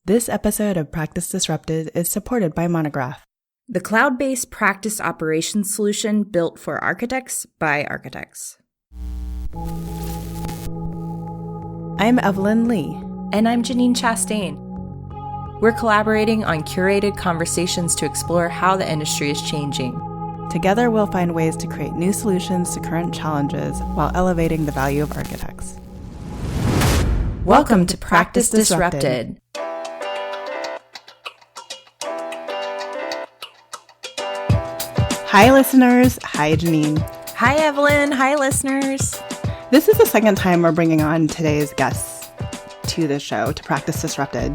This episode of Practice Disrupted is supported by Monograph, the cloud-based practice operations solution built for architects by architects. I'm Evelyn Lee. And I'm Janine Chastain. We're collaborating on curated conversations to explore how the industry is changing. Together, we'll find ways to create new solutions to current challenges while elevating the value of architects. Welcome to Practice Disrupted. Hi, listeners. Hi, Janine. Hi, Evelyn. Hi, listeners. This is the second time we're bringing on today's guest to the show, to Practice Disrupted.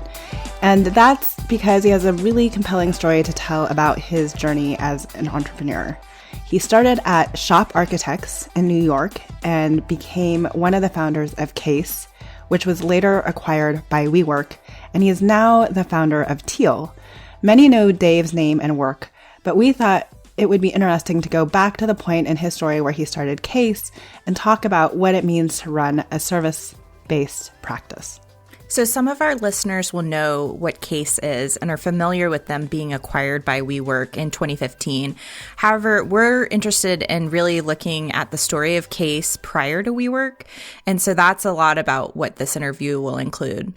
And that's because he has a really compelling story to tell about his journey as an entrepreneur. He started at Shop Architects in New York and became one of the founders of Case, which was later acquired by WeWork. And he is now the founder of Teal. Many know Dave's name and work, but we thought it would be interesting to go back to the point in his story where he started Case and talk about what it means to run a service-based practice. So some of our listeners will know what Case is and are familiar with them being acquired by WeWork in 2015. However, we're interested in really looking at the story of Case prior to WeWork. And so that's a lot about what this interview will include.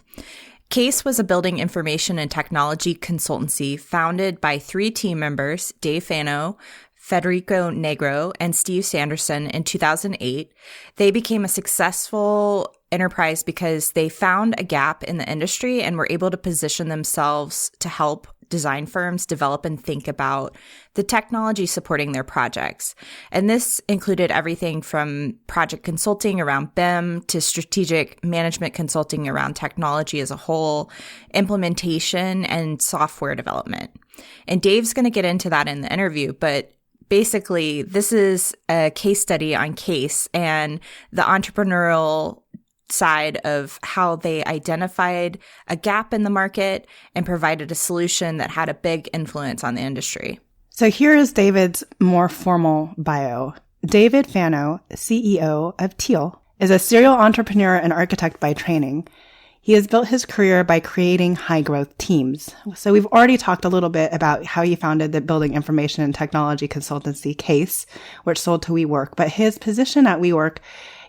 Case was a building information and technology consultancy founded by three team members, Dave Fano, Federico Negro, and Steve Sanderson in 2008. They became a successful enterprise because they found a gap in the industry and were able to position themselves to help design firms develop and think about the technology supporting their projects. And this included everything from project consulting around BIM to strategic management consulting around technology as a whole, implementation, and software development. And Dave's going to get into that in the interview, but basically, this is a case study on Case and the entrepreneurial side of how they identified a gap in the market and provided a solution that had a big influence on the industry. So here is David's more formal bio. David Fano, CEO of Teal, is a serial entrepreneur and architect by training. He has built his career by creating high-growth teams. So we've already talked a little bit about how he founded the building information and technology consultancy Case, which sold to WeWork. But his position at WeWork,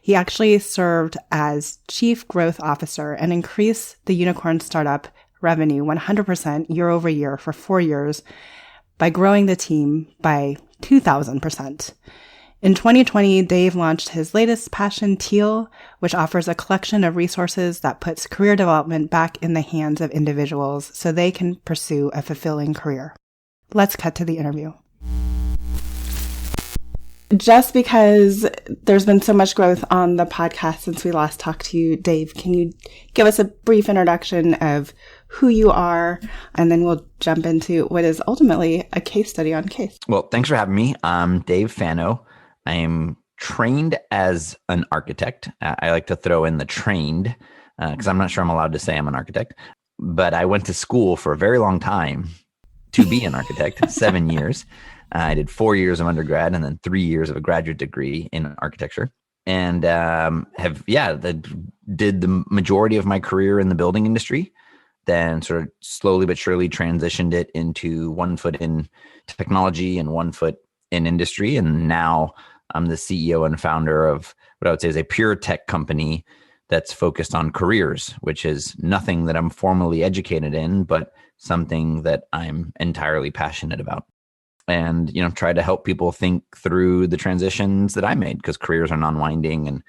he actually served as chief growth officer and increased the unicorn startup revenue 100% year over year for 4 years by growing the team by 2,000%. In 2020, Dave launched his latest passion, Teal, which offers a collection of resources that puts career development back in the hands of individuals so they can pursue a fulfilling career. Let's cut to the interview. Just because there's been so much growth on the podcast since we last talked to you, Dave, can you give us a brief introduction of who you are, and then we'll jump into what is ultimately a case study on Case. Well, thanks for having me. I'm Dave Fano. I'm trained as an architect. I like to throw in the trained because I'm not sure I'm allowed to say I'm an architect, but I went to school for a very long time to be an architect, 7 years. I did 4 years of undergrad and then 3 years of a graduate degree in architecture, and did the majority of my career in the building industry. Then sort of slowly but surely transitioned it into 1 foot in technology and 1 foot in industry. And now I'm the CEO and founder of what I would say is a pure tech company that's focused on careers, which is nothing that I'm formally educated in, but something that I'm entirely passionate about. And, try to help people think through the transitions that I made, because careers are non-winding, and,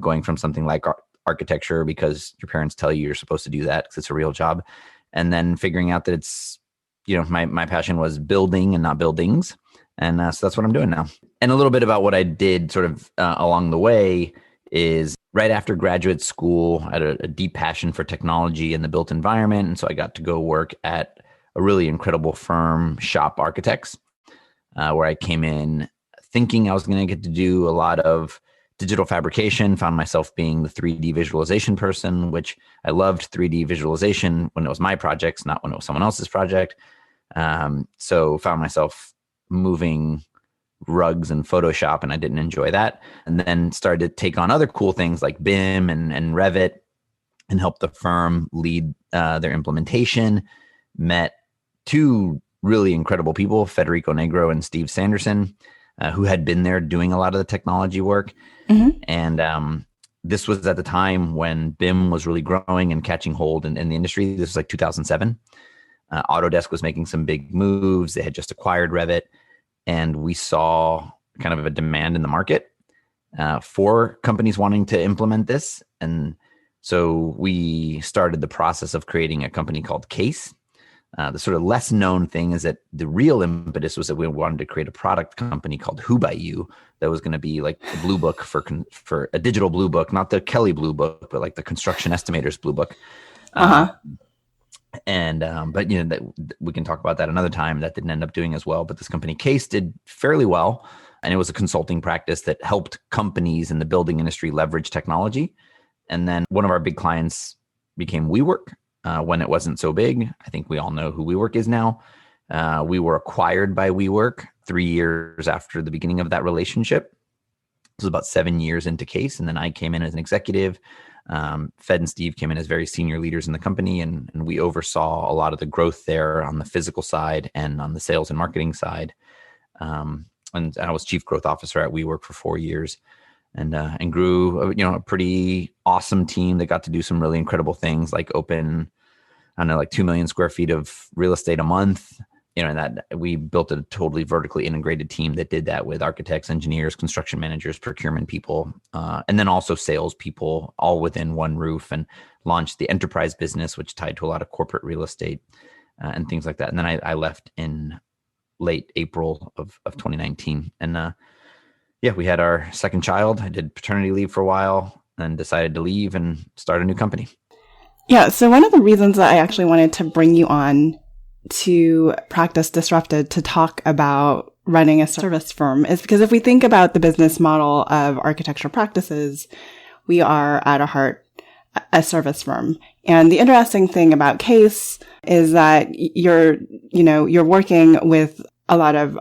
going from something like architecture because your parents tell you you're supposed to do that because it's a real job. And then figuring out that it's, my passion was building and not buildings. And so that's what I'm doing now. And a little bit about what I did sort of along the way is right after graduate school, I had a deep passion for technology and the built environment. And so I got to go work at a really incredible firm, Shop Architects, where I came in thinking I was going to get to do a lot of digital fabrication, found myself being the 3D visualization person, which I loved 3D visualization when it was my projects, not when it was someone else's project. So found myself moving rugs and Photoshop, and I didn't enjoy that. And then started to take on other cool things like BIM and Revit, and helped the firm lead their implementation. Met two really incredible people, Federico Negro and Steve Sanderson, who had been there doing a lot of the technology work. Mm-hmm. And this was at the time when BIM was really growing and catching hold in the industry. This was like 2007. Autodesk was making some big moves. They had just acquired Revit, and we saw kind of a demand in the market for companies wanting to implement this. And so we started the process of creating a company called Case. The sort of less known thing is that the real impetus was that we wanted to create a product company called Who by You that was going to be like the blue book for a digital blue book, not the Kelly blue book, but like the construction estimators blue book. But you know, that we can talk about that another time. That didn't end up doing as well, but this company Case did fairly well. And it was a consulting practice that helped companies in the building industry leverage technology. And then one of our big clients became WeWork when it wasn't so big. I think we all know who WeWork is now. We were acquired by WeWork 3 years after the beginning of that relationship. This was about 7 years into Case. And then I came in as an executive. Fed and Steve came in as very senior leaders in the company, and we oversaw a lot of the growth there on the physical side and on the sales and marketing side. And I was chief growth officer at WeWork for 4 years, and grew a pretty awesome team that got to do some really incredible things, like open, I don't know, like 2 million square feet of real estate a month. And that we built a totally vertically integrated team that did that with architects, engineers, construction managers, procurement people, and then also sales people, all within one roof, and launched the enterprise business, which tied to a lot of corporate real estate and things like that. And then I left in late April of 2019. And we had our second child. I did paternity leave for a while and decided to leave and start a new company. Yeah. So one of the reasons that I actually wanted to bring you on to Practice Disrupted to talk about running a service firm is because if we think about the business model of architecture practices, we are at a heart a service firm. And the interesting thing about Case is that you're working with a lot of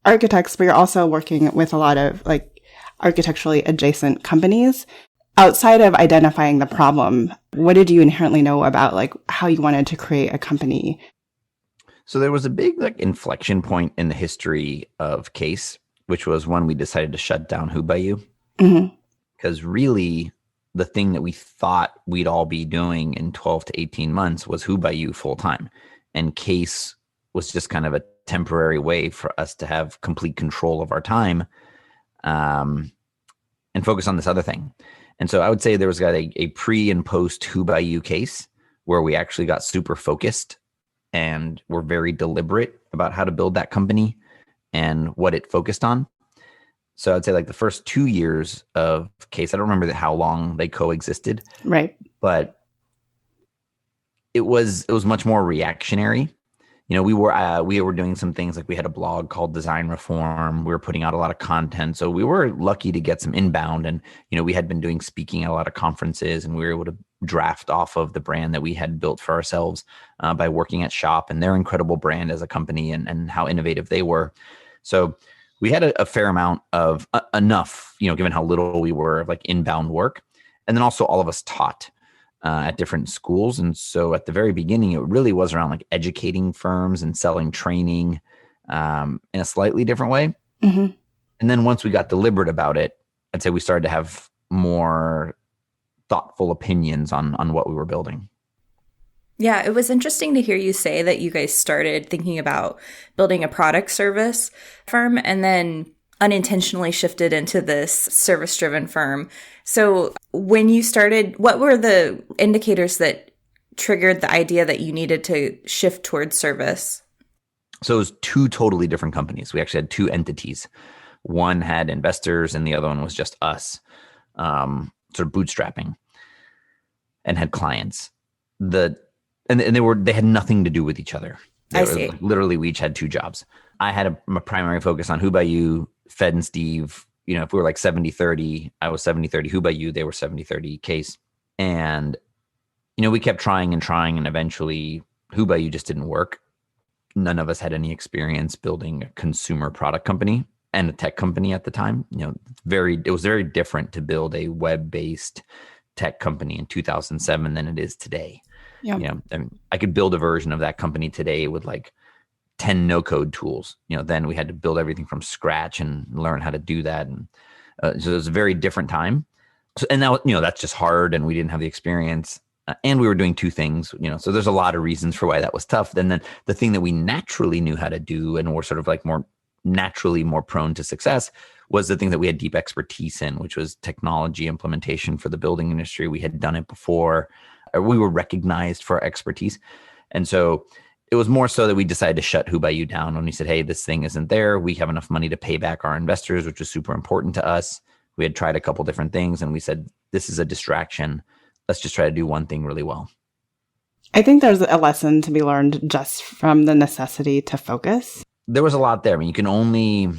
architects, but you're also working with a lot of like architecturally adjacent companies. Outside of identifying the problem, what did you inherently know about like how you wanted to create a company? So there was a big like inflection point in the history of Case, which was when we decided to shut down Who by You. Because really the thing that we thought we'd all be doing in 12 to 18 months was Who by You full time. And Case was just kind of a temporary way for us to have complete control of our time and focus on this other thing. And so I would say there was a pre and post Who by You Case where we actually got super focused and were very deliberate about how to build that company and what it focused on. So I'd say like the first 2 years of Case, I don't remember how long they coexisted. Right. But it was much more reactionary. We were doing some things like we had a blog called Design Reform. We were putting out a lot of content. So we were lucky to get some inbound, and, we had been doing speaking at a lot of conferences, and we were able to draft off of the brand that we had built for ourselves by working at Shop and their incredible brand as a company and how innovative they were. So we had a fair amount of enough, given how little we were, of like inbound work. And then also all of us taught at different schools. And so at the very beginning, it really was around like educating firms and selling training in a slightly different way. Mm-hmm. And then once we got deliberate about it, I'd say we started to have more thoughtful opinions on what we were building. Yeah, it was interesting to hear you say that you guys started thinking about building a product service firm and then unintentionally shifted into this service-driven firm. So when you started, what were the indicators that triggered the idea that you needed to shift towards service? So it was two totally different companies. We actually had two entities. One had investors and the other one was just us, sort of bootstrapping, and had clients. They had nothing to do with each other. I see. Literally, we each had two jobs. I had a primary focus on Who by You. Fed and Steve, if we were like 70-30, I was 70-30 Who by You, they were 70-30 Case. And, we kept trying, and eventually Who by You just didn't work. None of us had any experience building a consumer product company and a tech company at the time. It was very different to build a web-based tech company in 2007 than it is today. Yeah. And I could build a version of that company today with like 10 no code tools. Then we had to build everything from scratch and learn how to do that. And so it was a very different time. So, and now, that's just hard, and we didn't have the experience, and we were doing two things, so there's a lot of reasons for why that was tough. Then the thing that we naturally knew how to do and were sort of like more naturally more prone to success was the thing that we had deep expertise in, which was technology implementation for the building industry. We had done it before. We were recognized for our expertise. And so it was more so that we decided to shut Who By You down when we said, hey, this thing isn't there. We have enough money to pay back our investors, which was super important to us. We had tried a couple different things, and we said, this is a distraction. Let's just try to do one thing really well. I think there's a lesson to be learned just from the necessity to focus. There was a lot there. I mean, you can only,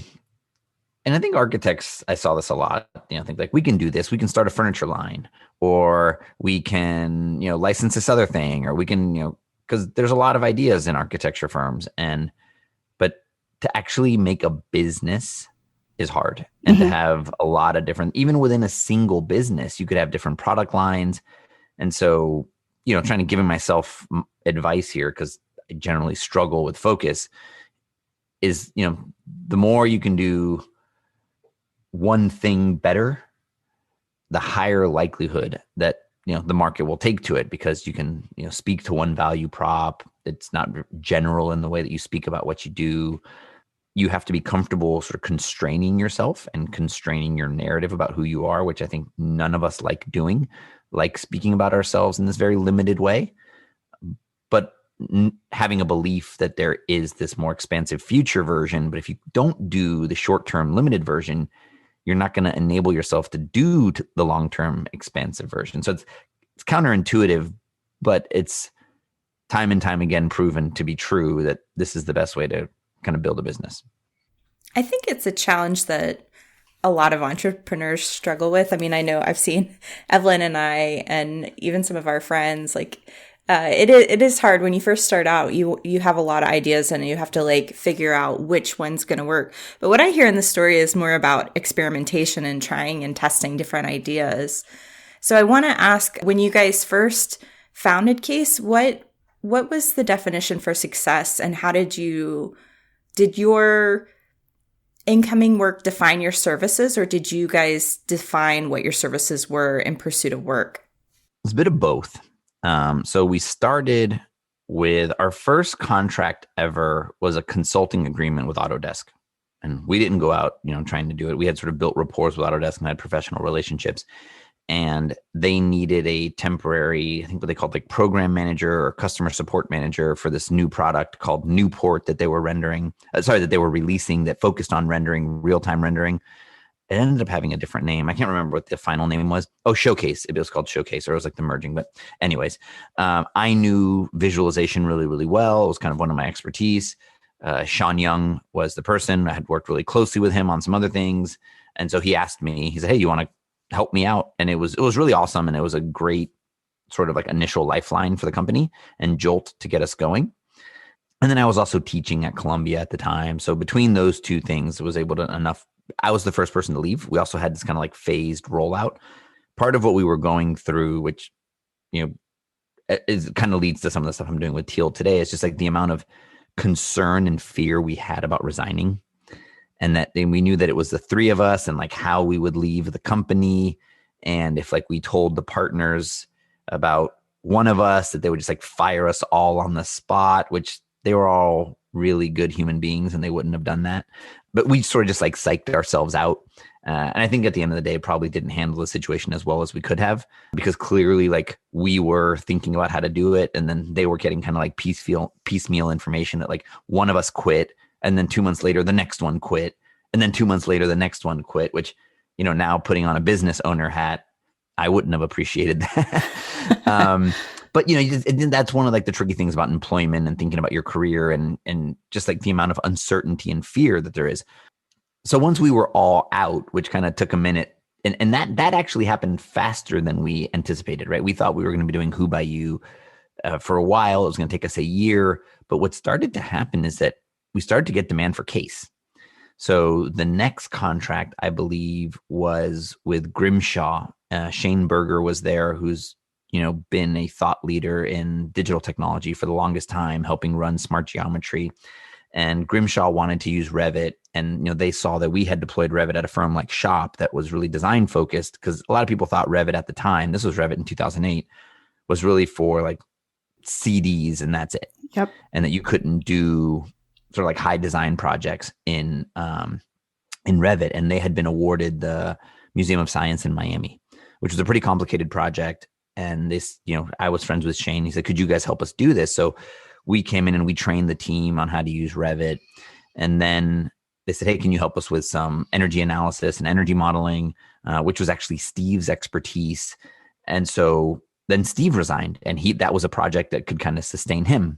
and I think architects, I saw this a lot, think like, we can do this. We can start a furniture line, or we can, license this other thing, or we can, because there's a lot of ideas in architecture firms. But to actually make a business is hard. And to have a lot of different, even within a single business, you could have different product lines. And so, trying to give myself advice here, because I generally struggle with focus, is, the more you can do one thing better, the higher likelihood that, the market will take to it, because you can, speak to one value prop. It's not general in the way that you speak about what you do. You have to be comfortable sort of constraining yourself and constraining your narrative about who you are, which I think none of us like doing, like speaking about ourselves in this very limited way. But having a belief that there is this more expansive future version. But if you don't do the short-term limited version, you're not going to enable yourself to do the long-term expansive version. So it's counterintuitive, but it's time and time again proven to be true that this is the best way to kind of build a business. I think it's a challenge that a lot of entrepreneurs struggle with. I mean, I know I've seen Evelyn and I, and even some of our friends, like it is hard when you first start out. You have a lot of ideas, and you have to like figure out which one's going to work. But what I hear in the story is more about experimentation and trying and testing different ideas. So I want to ask, when you guys first founded Case, what was the definition for success, and how did your incoming work define your services, or did you guys define what your services were in pursuit of work? It's a bit of both. So we started with our first contract ever was a consulting agreement with Autodesk. And we didn't go out, trying to do it. We had sort of built rapport with Autodesk and had professional relationships. And they needed a temporary, I think what they called like program manager or customer support manager for this new product called Newport that they were releasing, that focused on rendering, real-time rendering. It ended up having a different name. I can't remember what the final name was. Oh, Showcase. It was called Showcase, or it was like the merging. But anyways, I knew visualization really, really well. It was kind of one of my expertise. Sean Young was the person. I had worked really closely with him on some other things. And so he asked me, he said, hey, you want to help me out? And it was really awesome. And it was a great sort of like initial lifeline for the company and jolt to get us going. And then I was also teaching at Columbia at the time. So between those two things, I was able to enough. I was the first person to leave. We also had this kind of like phased rollout. Part of what we were going through, which, kind of leads to some of the stuff I'm doing with Teal today, is just like the amount of concern and fear we had about resigning. And that we knew that it was the three of us, and like how we would leave the company. And if like we told the partners about one of us, that they would just like fire us all on the spot, which they were all really good human beings and they wouldn't have done that. But we sort of just like psyched ourselves out. And I think at the end of the day, probably didn't handle the situation as well as we could have, because clearly like we were thinking about how to do it. And then they were getting kind of like piecemeal information that like one of us quit. And then 2 months later, the next one quit. And then 2 months later, the next one quit, which, now putting on a business owner hat, I wouldn't have appreciated that. But, that's one of like the tricky things about employment and thinking about your career and just like the amount of uncertainty and fear that there is. So once we were all out, which kind of took a minute, and that actually happened faster than we anticipated, right? We thought we were going to be doing Who By You for a while. It was going to take us a year. But what started to happen is that we started to get demand for Case. So the next contract, I believe, was with Grimshaw, Shane Berger was there, who's, been a thought leader in digital technology for the longest time, helping run smart geometry. And Grimshaw wanted to use Revit. And, they saw that we had deployed Revit at a firm like Shop that was really design focused, because a lot of people thought Revit at the time, this was Revit in 2008, was really for like CDs and that's it. Yep. And that you couldn't do sort of like high design projects in Revit. And they had been awarded the Museum of Science in Miami, which was a pretty complicated project. And this, I was friends with Shane. He said, could you guys help us do this? So we came in and we trained the team on how to use Revit. And then they said, hey, can you help us with some energy analysis and energy modeling, which was actually Steve's expertise. And so then Steve resigned, and that was a project that could kind of sustain him.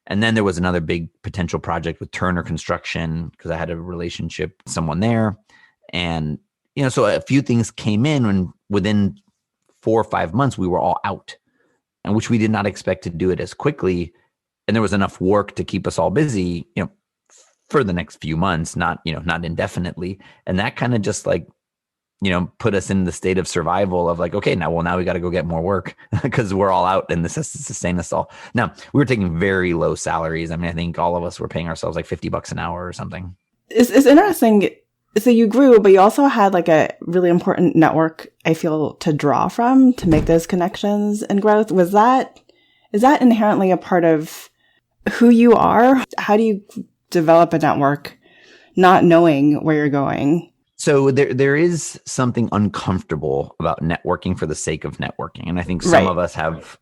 And then there was another big potential project with Turner Construction, because I had a relationship with someone there. And, so a few things came in, and within 4 or 5 months, we were all out, and which we did not expect to do it as quickly. And there was enough work to keep us all busy, for the next few months, not indefinitely. And that kind of just like, put us in the state of survival of like, okay, now we got to go get more work because we're all out and this has to sustain us all. Now, we were taking very low salaries. I mean, I think all of us were paying ourselves like $50 an hour or something. It's interesting. So you grew, but you also had like a really important network, I feel, to draw from to make those connections and growth. Is that inherently a part of who you are? How do you develop a network not knowing where you're going? So there is something uncomfortable about networking for the sake of networking. And I think some of us have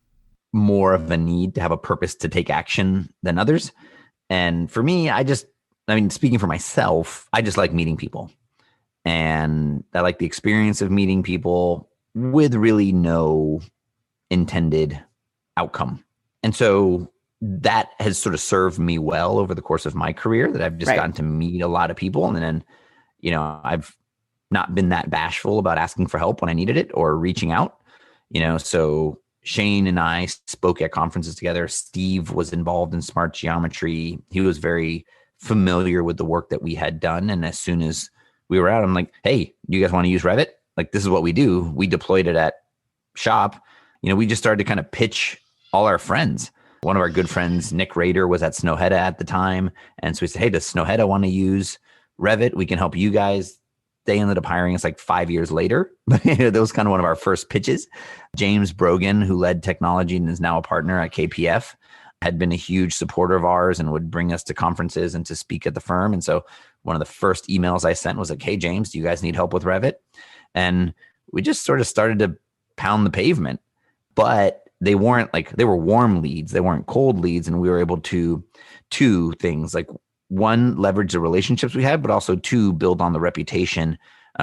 more of a need to have a purpose to take action than others. And for me, speaking for myself, I just like meeting people. And I like the experience of meeting people with really no intended outcome. And so that has sort of served me well over the course of my career, that I've just gotten to meet a lot of people. And then I've not been that bashful about asking for help when I needed it or reaching out, so Shane and I spoke at conferences together. Steve was involved in smart geometry. He was very familiar with the work that we had done. And as soon as we were out, I'm like, hey, do you guys want to use Revit? Like, this is what we do. We deployed it at Shop. We just started to kind of pitch all our friends. One of our good friends, Nick Rader, was at Snowhetta at the time. And so we said, hey, does Snowhetta want to use Revit? We can help you guys. They ended up hiring us like 5 years later. That was kind of one of our first pitches. James Brogan, who led technology and is now a partner at KPF, had been a huge supporter of ours and would bring us to conferences and to speak at the firm. And so one of the first emails I sent was like, hey, James, do you guys need help with Revit? And we just sort of started to pound the pavement. But they were warm leads. They weren't cold leads. And we were able to two things, like one, leverage the relationships we had, but also two, build on the reputation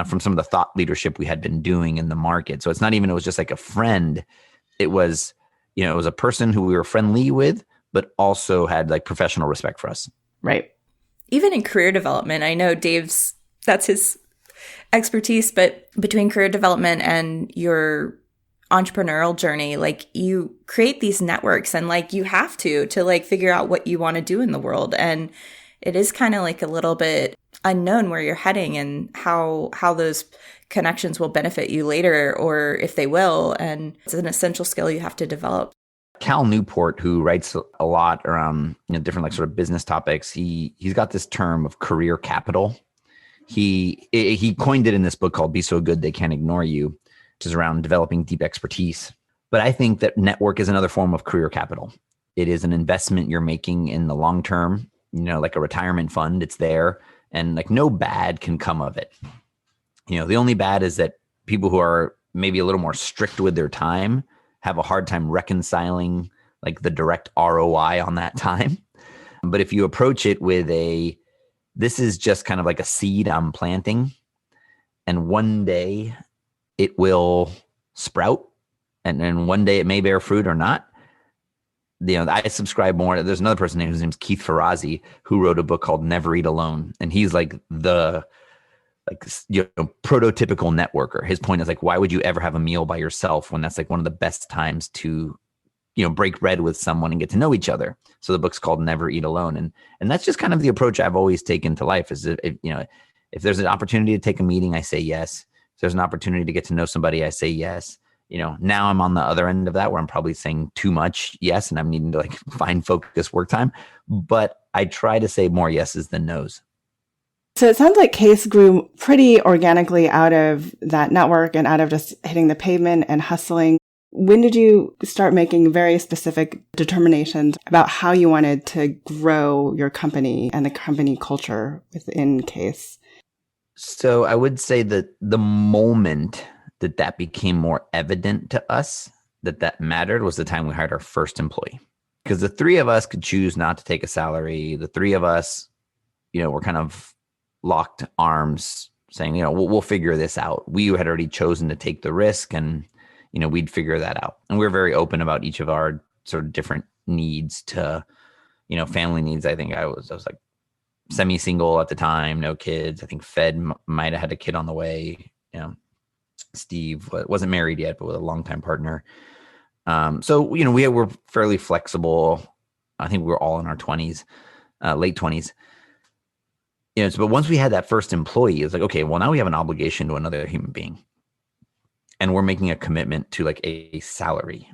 from some of the thought leadership we had been doing in the market. So it was just like a friend. It was, it was a person who we were friendly with, but also had like professional respect for us. Right. Even in career development, I know that's his expertise, but between career development and your entrepreneurial journey, like you create these networks and like you have to like figure out what you want to do in the world. And it is kind of like a little bit unknown where you're heading and how those connections will benefit you later, or if they will. And it's an essential skill you have to develop. Cal Newport, who writes a lot around different like sort of business topics, he's got this term of career capital. He coined it in this book called Be So Good They Can't Ignore You, which is around developing deep expertise. But I think that network is another form of career capital. It is an investment you're making in the long term, like a retirement fund. It's there, and like no bad can come of it. The only bad is that people who are maybe a little more strict with their time have a hard time reconciling like the direct ROI on that time. But if you approach it with this is just kind of like a seed I'm planting, and one day it will sprout, and then one day it may bear fruit or not. I subscribe more. There's another person whose name's Keith Ferrazzi, who wrote a book called Never Eat Alone. And he's like the prototypical networker. His point is like, why would you ever have a meal by yourself when that's like one of the best times to, break bread with someone and get to know each other? So the book's called Never Eat Alone. And that's just kind of the approach I've always taken to life is, if there's an opportunity to take a meeting, I say yes. there's an opportunity to get to know somebody, I say yes. Now I'm on the other end of that where I'm probably saying too much yes, and I'm needing to find focused work time. But I try to say more yeses than nos. So it sounds like Case grew pretty organically out of that network and out of just hitting the pavement and hustling. When did you start making very specific determinations about how you wanted to grow your company and the company culture within Case? So I would say that the moment that became more evident to us that mattered was the time we hired our first employee. Because the three of us could choose not to take a salary. The three of us, were kind of locked arms saying, we'll figure this out. We had already chosen to take the risk and, we'd figure that out. And we were very open about each of our sort of different needs to, family needs. I think I was like semi-single at the time, no kids. I think Fed might have had a kid on the way. Steve wasn't married yet, but with a longtime partner. So, we were fairly flexible. I think we were all in our 20s, late 20s. But once we had that first employee, it's like, okay, well, now we have an obligation to another human being. And we're making a commitment to a salary.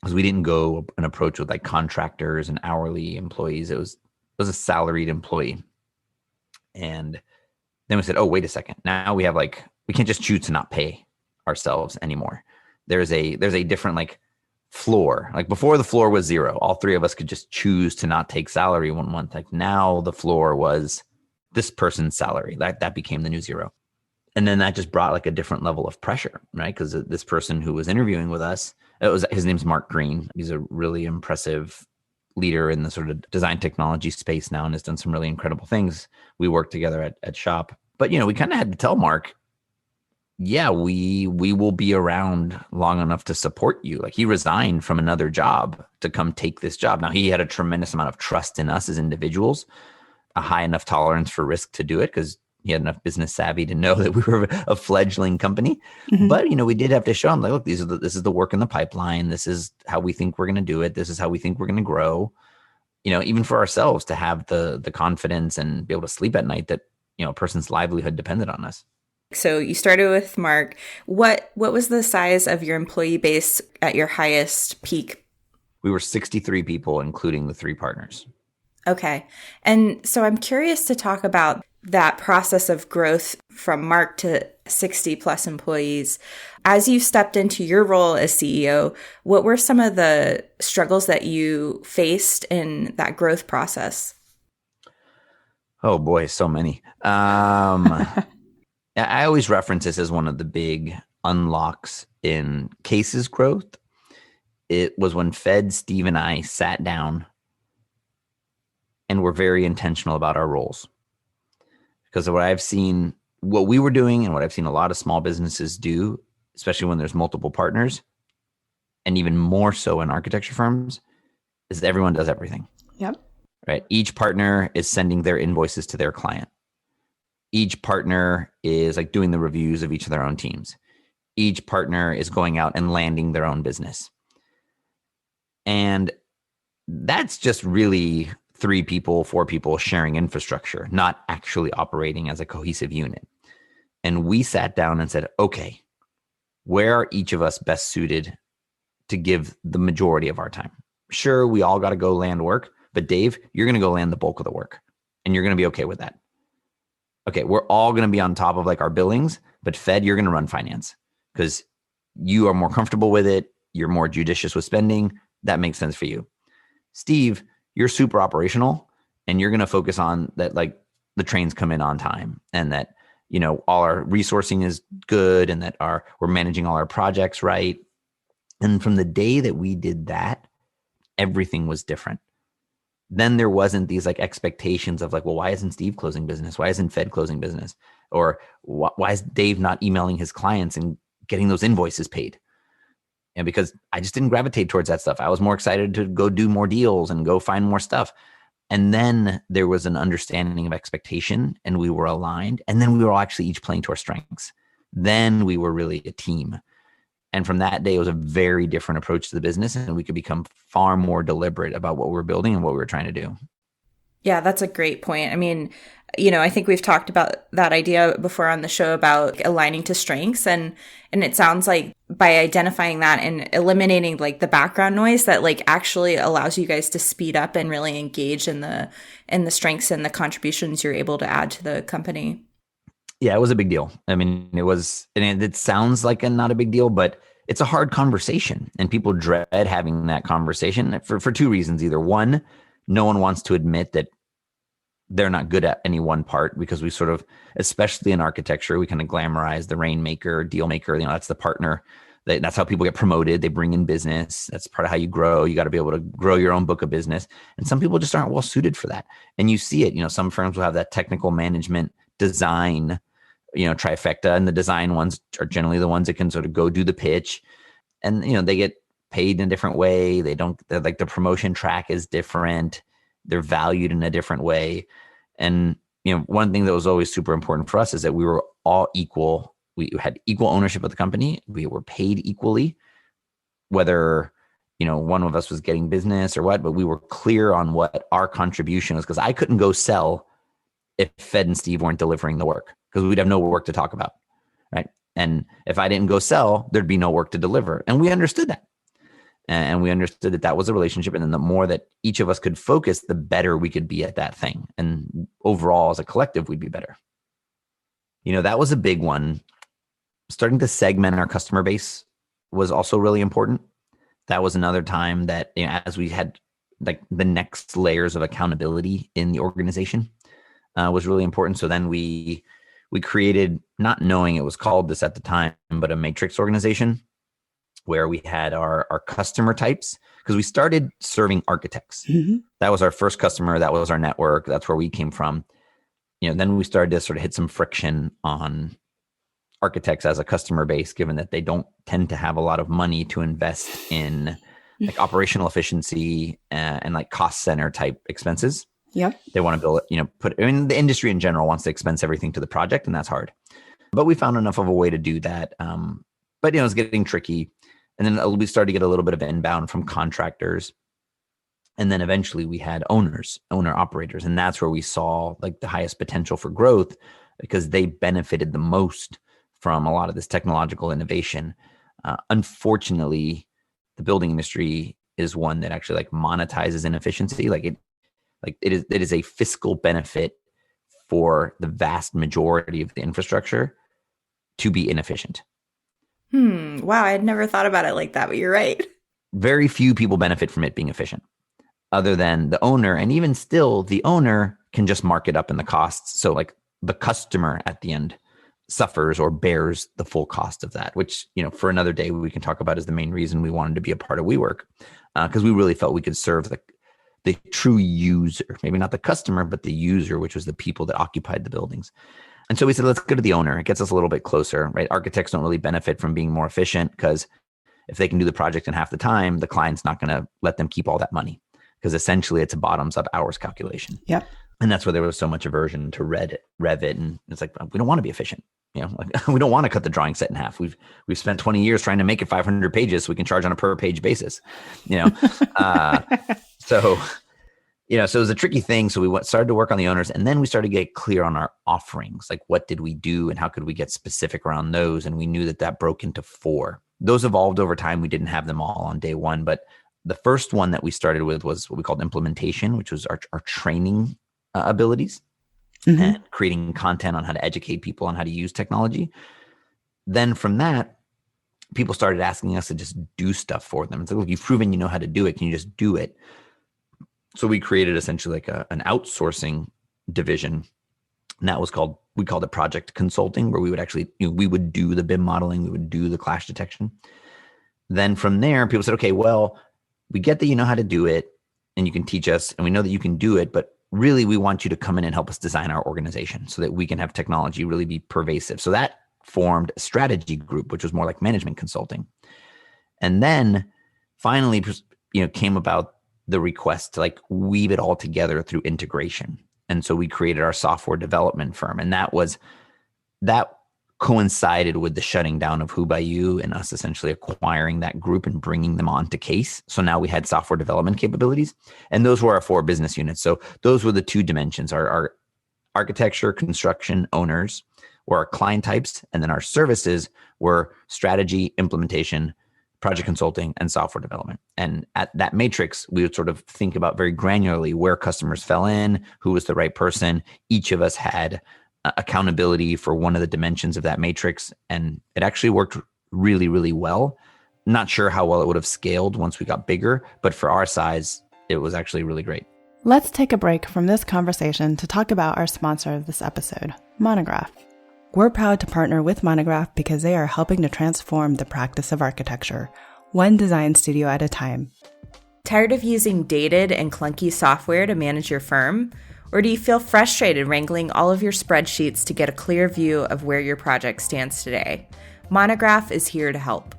Because we didn't go an approach with contractors and hourly employees. It was a salaried employee. And then we said, oh, wait a second. Now we have we can't just choose to not pay ourselves anymore. There's a different floor. Before, the floor was zero. All three of us could just choose to not take salary one month. Now the floor was this person's salary. That became the new zero. And then that just brought a different level of pressure, right? Because this person who was interviewing with us, his name's Mark Green. He's a really impressive leader in the sort of design technology space now and has done some really incredible things. We work together at Shop. But, we kind of had to tell Mark, yeah, we will be around long enough to support you. He resigned from another job to come take this job. Now, he had a tremendous amount of trust in us as individuals, a high enough tolerance for risk to do it because he had enough business savvy to know that we were a fledgling company. Mm-hmm. But, we did have to show him look, this is the work in the pipeline. This is how we think we're going to do it. This is how we think we're going to grow. Even for ourselves to have the confidence and be able to sleep at night that, a person's livelihood depended on us. So you started with Mark. What was the size of your employee base at your highest peak? We were 63 people, including the 3 partners. Okay. And so I'm curious to talk about that process of growth from Mark to 60 plus employees. As you stepped into your role as CEO, what were some of the struggles that you faced in that growth process? Oh boy, so many. I always reference this as one of the big unlocks in Case's growth. It was when Fed, Steve, and I sat down and were very intentional about our roles. Because of what we were doing and what I've seen a lot of small businesses do, especially when there's multiple partners, and even more so in architecture firms, is that everyone does everything. Yep. Right? Each partner is sending their invoices to their client. Each partner is doing the reviews of each of their own teams. Each partner is going out and landing their own business. And that's just really 3 people, 4 people sharing infrastructure, not actually operating as a cohesive unit. And we sat down and said, okay, where are each of us best suited to give the majority of our time? Sure, we all got to go land work, but Dave, you're going to go land the bulk of the work and you're going to be okay with that. Okay, we're all going to be on top of our billings, but Fed, you're going to run finance because you are more comfortable with it. You're more judicious with spending. That makes sense for you. Steve, you're super operational and you're going to focus on that, the trains come in on time and that, all our resourcing is good and that we're managing all our projects right. And from the day that we did that, everything was different. Then there wasn't these expectations of well, why isn't Steve closing business? Why isn't Fed closing business? Or why is Dave not emailing his clients and getting those invoices paid? And because I just didn't gravitate towards that stuff. I was more excited to go do more deals and go find more stuff. And then there was an understanding of expectation and we were aligned. And then we were all actually each playing to our strengths. Then we were really a team. And from that day, it was a very different approach to the business. And we could become far more deliberate about what we were building and what we were trying to do. Yeah, that's a great point. I mean, I think we've talked about that idea before on the show about aligning to strengths, and it sounds like by identifying that and eliminating like the background noise, that like actually allows you guys to speed up and really engage in the strengths and the contributions you're able to add to the company. Yeah, it was a big deal. I mean, it was, and it sounds like not a big deal, but it's a hard conversation, and people dread having that conversation for two reasons. Either one, no one wants to admit that they're not good at any one part, because we sort of, especially in architecture, we kind of glamorize the rainmaker, deal maker. That's the partner. That's how people get promoted. They bring in business. That's part of how you grow. You got to be able to grow your own book of business. And some people just aren't well suited for that. And you see it, some firms will have that technical management design, trifecta, and the design ones are generally the ones that can sort of go do the pitch. And, they get paid in a different way. They're like the promotion track is different. They're valued in a different way. And, one thing that was always super important for us is that we were all equal. We had equal ownership of the company. We were paid equally, whether, one of us was getting business or what, but we were clear on what our contribution was, because I couldn't go sell if Fed and Steve weren't delivering the work, because we'd have no work to talk about. Right. And if I didn't go sell, there'd be no work to deliver. And we understood that. And we understood that that was a relationship. And then the more that each of us could focus, the better we could be at that thing. And overall, as a collective, we'd be better. That was a big one. Starting to segment our customer base was also really important. That was another time that, as we had like the next layers of accountability in the organization, was really important. So then we created, not knowing it was called this at the time, but a matrix organization, where we had our customer types, because we started serving architects. Mm-hmm. That was our first customer. That was our network. That's where we came from. Then we started to sort of hit some friction on architects as a customer base, given that they don't tend to have a lot of money to invest in like operational efficiency and like cost center type expenses. Yep. They want to build it, the industry in general wants to expense everything to the project, and that's hard. But we found enough of a way to do that. But it was getting tricky. And then we started to get a little bit of inbound from contractors. And then eventually we had owner operators. And that's where we saw like the highest potential for growth, because they benefited the most from a lot of this technological innovation. Unfortunately, the building industry is one that actually like monetizes inefficiency. It is a fiscal benefit for the vast majority of the infrastructure to be inefficient. Wow, I had never thought about it like that, but you're right. Very few people benefit from it being efficient, other than the owner. And even still, the owner can just mark it up in the costs. So like the customer at the end suffers or bears the full cost of that, which, for another day we can talk about as the main reason we wanted to be a part of WeWork, because we really felt we could serve the true user, maybe not the customer, but the user, which was the people that occupied the buildings. And so we said, let's go to the owner. It gets us a little bit closer, right? Architects don't really benefit from being more efficient, because if they can do the project in half the time, the client's not going to let them keep all that money, because essentially it's a bottoms up hours calculation. Yeah. And that's where there was so much aversion to Revit. And it's like, we don't want to be efficient. We don't want to cut the drawing set in half. We've spent 20 years trying to make it 500 pages so we can charge on a per page basis, So it was a tricky thing. So we started to work on the owners, and then we started to get clear on our offerings. Like, what did we do and how could we get specific around those? And we knew that broke into 4. Those evolved over time. We didn't have them all on day one, but the first one that we started with was what we called implementation, which was our training abilities, mm-hmm. and creating content on how to educate people on how to use technology. Then from that, people started asking us to just do stuff for them. It's like, look, you've proven you know how to do it. Can you just do it? So we created essentially like an outsourcing division, and we called it project consulting, where we would actually, we would do the BIM modeling, we would do the clash detection. Then from there, people said, okay, well, we get that you know how to do it and you can teach us, and we know that you can do it, but really we want you to come in and help us design our organization so that we can have technology really be pervasive. So that formed a strategy group, which was more like management consulting. And then finally, came about the request to like weave it all together through integration. And so we created our software development firm. And that coincided with the shutting down of Who By You and us essentially acquiring that group and bringing them onto Case. So now we had software development capabilities, and those were our 4 business units. So those were the 2 dimensions: our architecture, construction owners were our client types, and then our services were strategy, implementation, project consulting, and software development. And at that matrix, we would sort of think about very granularly where customers fell in, who was the right person. Each of us had accountability for one of the dimensions of that matrix. And it actually worked really, really well. Not sure how well it would have scaled once we got bigger, but for our size, it was actually really great. Let's take a break from this conversation to talk about our sponsor of this episode, Monograph. We're proud to partner with Monograph because they are helping to transform the practice of architecture, one design studio at a time. Tired of using dated and clunky software to manage your firm? Or do you feel frustrated wrangling all of your spreadsheets to get a clear view of where your project stands today? Monograph is here to help.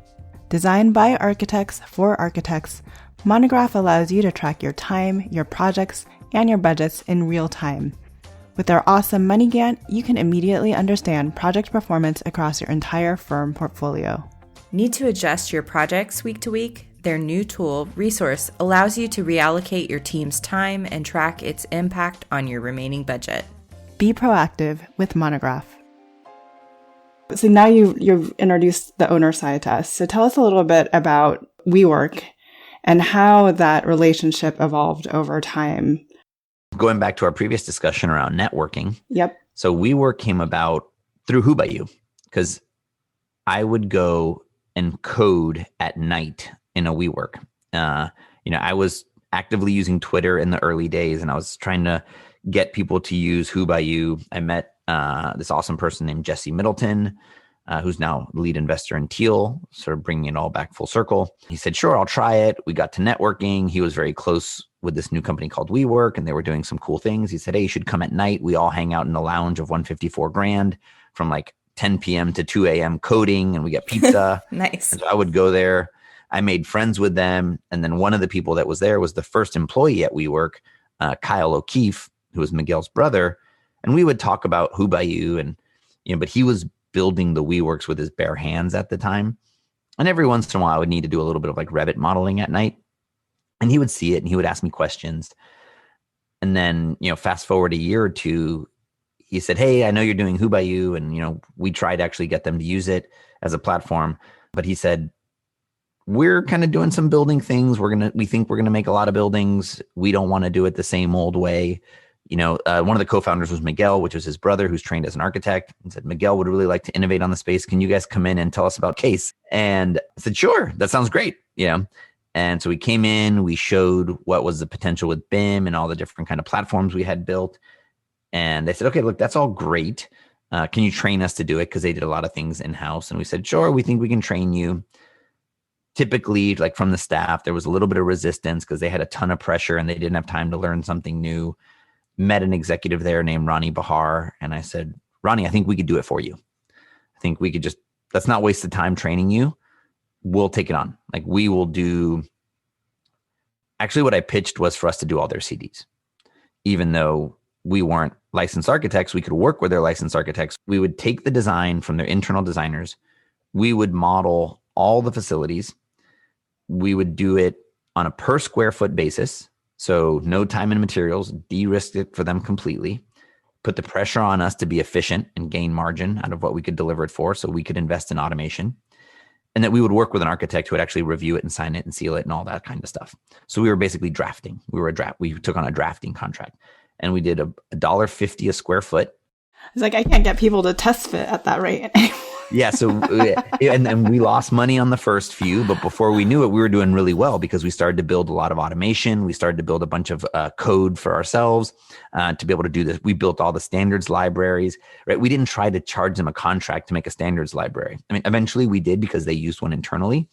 Designed by architects for architects, Monograph allows you to track your time, your projects, and your budgets in real time. With their awesome Money Gantt, you can immediately understand project performance across your entire firm portfolio. Need to adjust your projects week to week? Their new tool, Resource, allows you to reallocate your team's time and track its impact on your remaining budget. Be proactive with Monograph. So now you've introduced the owner side to us. So tell us a little bit about WeWork and how that relationship evolved over time. Going back to our previous discussion around networking. Yep. So WeWork came about through Who By You, because I would go and code at night in a WeWork. I was actively using Twitter in the early days, and I was trying to get people to use Who By You. I met this awesome person named Jesse Middleton, who's now lead investor in Teal, sort of bringing it all back full circle. He said, sure, I'll try it. We got to networking. He was very close with this new company called WeWork, and they were doing some cool things. He said, hey, you should come at night. We all hang out in the lounge of 154 Grand from like 10 p.m. to 2 a.m. coding, and we get pizza. Nice. And so I would go there. I made friends with them. And then one of the people that was there was the first employee at WeWork, Kyle O'Keefe, who was Miguel's brother. And we would talk about Who By You, and, but he was building the WeWorks with his bare hands at the time. And every once in a while I would need to do a little bit of like Revit modeling at night. And he would see it and he would ask me questions. And then, fast forward a year or two, he said, hey, I know you're doing Who By You. And, we tried to actually get them to use it as a platform. But he said, we're kind of doing some building things. We think we're going to make a lot of buildings. We don't want to do it the same old way. One of the co-founders was Miguel, which was his brother, who's trained as an architect, and said, Miguel would really like to innovate on the space. Can you guys come in and tell us about Case? And I said, sure, that sounds great. And so we came in, we showed what was the potential with BIM and all the different kind of platforms we had built. And they said, okay, look, that's all great. Can you train us to do it? Because they did a lot of things in-house. And we said, sure, we think we can train you. Typically, like from the staff, there was a little bit of resistance because they had a ton of pressure and they didn't have time to learn something new. Met an executive there named Ronnie Bahar. And I said, Ronnie, I think we could do it for you. I think we could let's not waste the time training you. We'll take it on. Like we will do. Actually, what I pitched was for us to do all their CDs. Even though we weren't licensed architects, we could work with their licensed architects. We would take the design from their internal designers. We would model all the facilities. We would do it on a per square foot basis. So no time and materials, de-risked it for them completely, put the pressure on us to be efficient and gain margin out of what we could deliver it for so we could invest in automation. And that we would work with an architect who would actually review it and sign it and seal it and all that kind of stuff. So we were basically drafting. We took on a drafting contract and we did $1.50 a square foot. It's like, I can't get people to test fit at that rate anymore. Yeah. So, and then we lost money on the first few, but before we knew it, we were doing really well because we started to build a lot of automation. We started to build a bunch of code for ourselves to be able to do this. We built all the standards libraries, right? We didn't try to charge them a contract to make a standards library. I mean, eventually we did because they used one internally,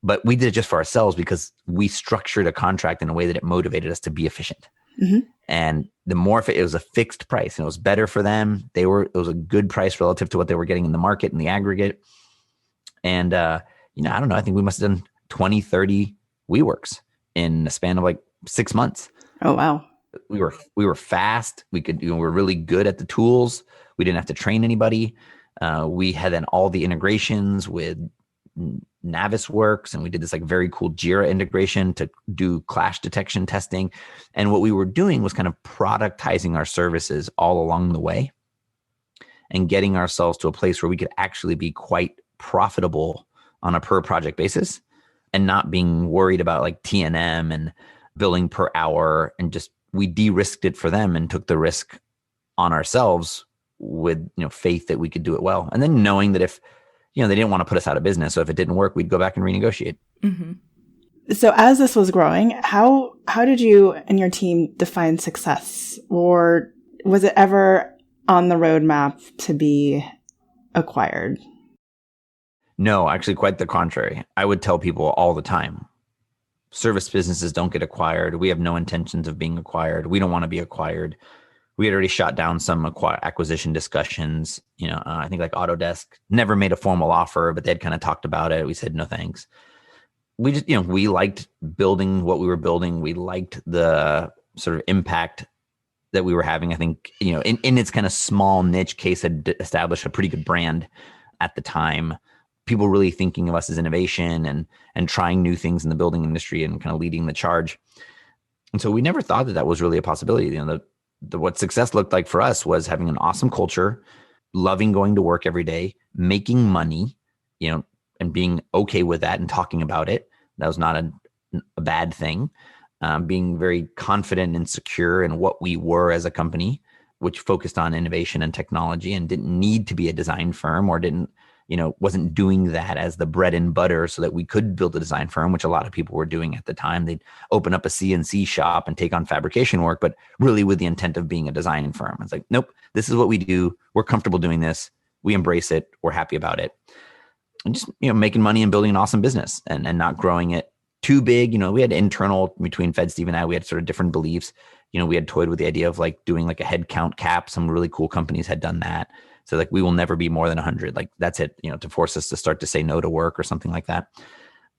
but we did it just for ourselves because we structured a contract in a way that it motivated us to be efficient. Mm-hmm. And the more it was a fixed price and it was better for them. It was a good price relative to what they were getting in the market in the aggregate. And, I don't know, I think we must have done 20, 30 WeWorks in a span of like 6 months. Oh, wow. We were fast. We were really good at the tools. We didn't have to train anybody. We had then all the integrations with Navisworks, and we did this like very cool Jira integration to do clash detection testing. And what we were doing was kind of productizing our services all along the way and getting ourselves to a place where we could actually be quite profitable on a per project basis and not being worried about like T&M and billing per hour. And just, we de-risked it for them and took the risk on ourselves with, faith that we could do it well. And then knowing that if, they didn't want to put us out of business. So if it didn't work, we'd go back and renegotiate. Mm-hmm. So as this was growing, how did you and your team define success? Or was it ever on the roadmap to be acquired? No, actually quite the contrary. I would tell people all the time, service businesses don't get acquired. We have no intentions of being acquired. We don't want to be acquired. We had already shot down some acquisition discussions. I think like Autodesk never made a formal offer, but they'd kind of talked about it. We said, no, thanks. We just, we liked building what we were building. We liked the sort of impact that we were having. I think, in its kind of small niche case had established a pretty good brand at the time. People really thinking of us as innovation and trying new things in the building industry and kind of leading the charge. And so we never thought that was really a possibility. What success looked like for us was having an awesome culture, loving going to work every day, making money, and being okay with that and talking about it. That was not a bad thing. Being very confident and secure in what we were as a company, which focused on innovation and technology and didn't need to be a design firm or wasn't doing that as the bread and butter so that we could build a design firm, which a lot of people were doing at the time. They'd open up a CNC shop and take on fabrication work, but really with the intent of being a design firm. It's like, nope, this is what we do. We're comfortable doing this. We embrace it. We're happy about it. And just, making money and building an awesome business and not growing it too big. We had internal between Fed, Steve and I, we had sort of different beliefs. We had toyed with the idea of like doing like a head count cap. Some really cool companies had done that. So like, we will never be more than 100. Like that's it, to force us to start to say no to work or something like that.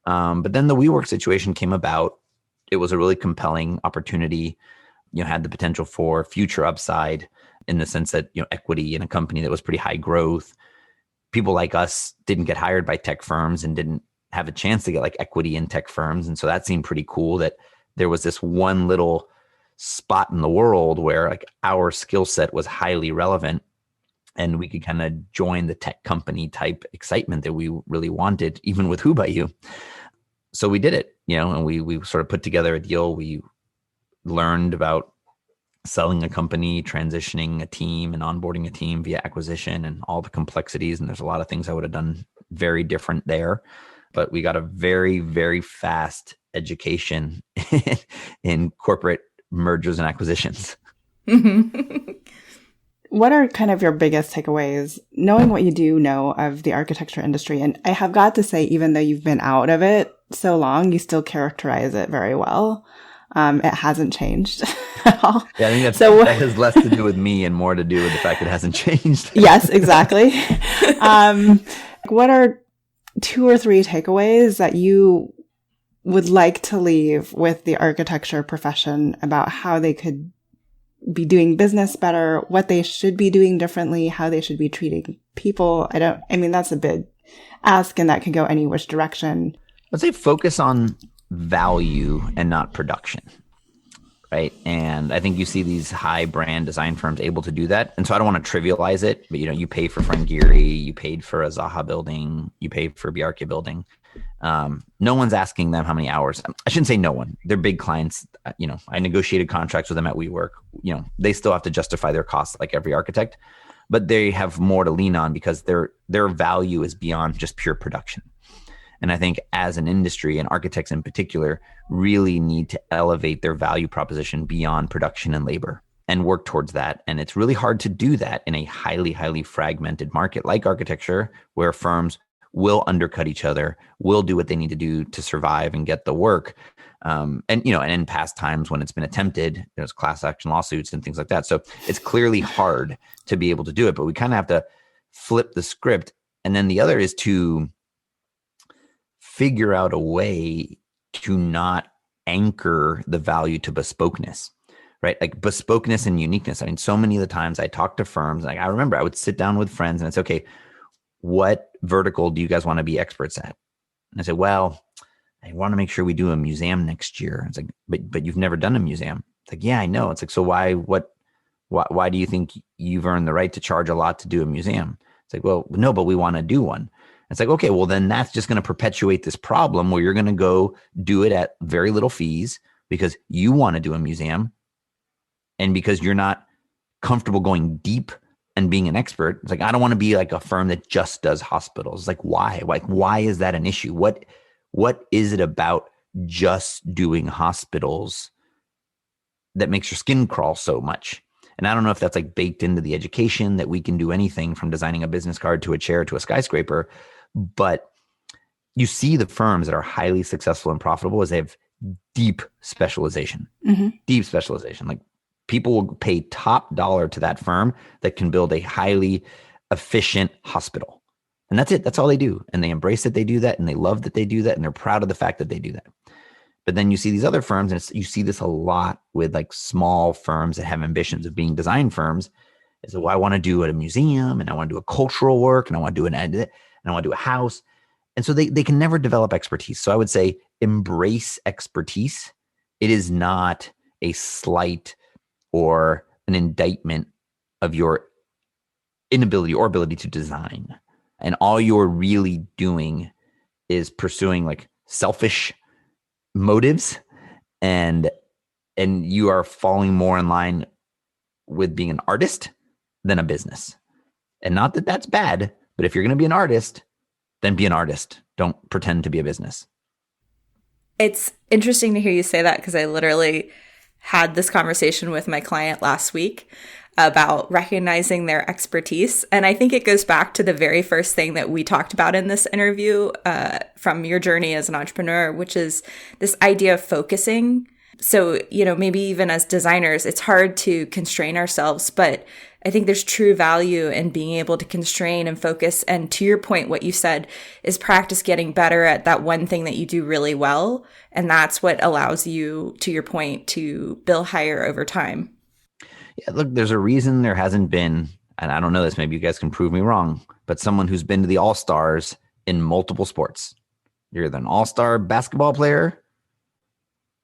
But then the WeWork situation came about. It was a really compelling opportunity, had the potential for future upside in the sense that, equity in a company that was pretty high growth. People like us didn't get hired by tech firms and didn't have a chance to get like equity in tech firms. And so that seemed pretty cool that there was this one little spot in the world where like our skill set was highly relevant. And we could kind of join the tech company type excitement that we really wanted, even with Who By You. So we did it, and we sort of put together a deal. We learned about selling a company, transitioning a team and onboarding a team via acquisition and all the complexities. And there's a lot of things I would have done very different there. But we got a very, very fast education in corporate mergers and acquisitions. What are kind of your biggest takeaways, knowing what you do know of the architecture industry? And I have got to say, even though you've been out of it so long, you still characterize it very well. It hasn't changed at all. Yeah, I think that has less to do with me and more to do with the fact it hasn't changed. Yes, exactly. What are 2 or 3 takeaways that you would like to leave with the architecture profession about how they could be doing business better, what they should be doing differently, how they should be treating people? That's a big ask, and that could go any which direction. I'd say focus on value and not production, right? And I think you see these high brand design firms able to do that. And so I don't want to trivialize it, but you pay for Frank Gehry, you paid for a Zaha building, you paid for Bjarke building. No one's asking them how many hours. I shouldn't say no one. They're big clients. I negotiated contracts with them at WeWork. They still have to justify their costs like every architect, but they have more to lean on because their value is beyond just pure production. And I think as an industry, and architects in particular, really need to elevate their value proposition beyond production and labor and work towards that. And it's really hard to do that in a highly, highly fragmented market like architecture, where firms will undercut each other, will do what they need to do to survive and get the work. And in past times when it's been attempted, there's class action lawsuits and things like that. So it's clearly hard to be able to do it, but we kind of have to flip the script. And then the other is to figure out a way to not anchor the value to bespokeness, right? Like bespokeness and uniqueness. I mean, so many of the times I talk to firms, like I remember I would sit down with friends and it's okay, what vertical do you guys want to be experts at? And I said, well, I want to make sure we do a museum next year. It's like, but you've never done a museum. It's like, yeah, I know. It's like, so why do you think you've earned the right to charge a lot to do a museum? It's like, well, no, but we want to do one. It's like, okay, well, then that's just going to perpetuate this problem where you're going to go do it at very little fees because you want to do a museum and because you're not comfortable going deep and being an expert. It's like, I don't want to be like a firm that just does hospitals. Like, why? Like, why is that an issue? What is it about just doing hospitals that makes your skin crawl so much? And I don't know if that's like baked into the education that we can do anything from designing a business card to a chair to a skyscraper. But you see the firms that are highly successful and profitable as they have deep specialization, deep specialization. Like people will pay top dollar to that firm that can build a highly efficient hospital. And that's it. That's all they do. And they embrace that they do that. And they love that they do that. And they're proud of the fact that they do that. But then you see these other firms, and you see this a lot with like small firms that have ambitions of being design firms. Is well, I want to do a museum, and I want to do a cultural work, and I want to do and I want to do a house. And so they can never develop expertise. So I would say embrace expertise. It is not a slight or an indictment of your inability or ability to design. And all you're really doing is pursuing like selfish motives, and you are falling more in line with being an artist than a business. And not that that's bad, but if you're going to be an artist, then be an artist. Don't pretend to be a business. It's interesting to hear you say that because I literally had this conversation with my client last week about recognizing their expertise. And I think it goes back to the very first thing that we talked about in this interview from your journey as an entrepreneur, which is this idea of focusing. So, maybe even as designers, it's hard to constrain ourselves, but I think there's true value in being able to constrain and focus. And to your point, what you said is practice getting better at that one thing that you do really well. And that's what allows you, to your point, to bill higher over time. Yeah, look, there's a reason there hasn't been, and I don't know this, maybe you guys can prove me wrong, but someone who's been to the All-Stars in multiple sports. You're either an all-star basketball player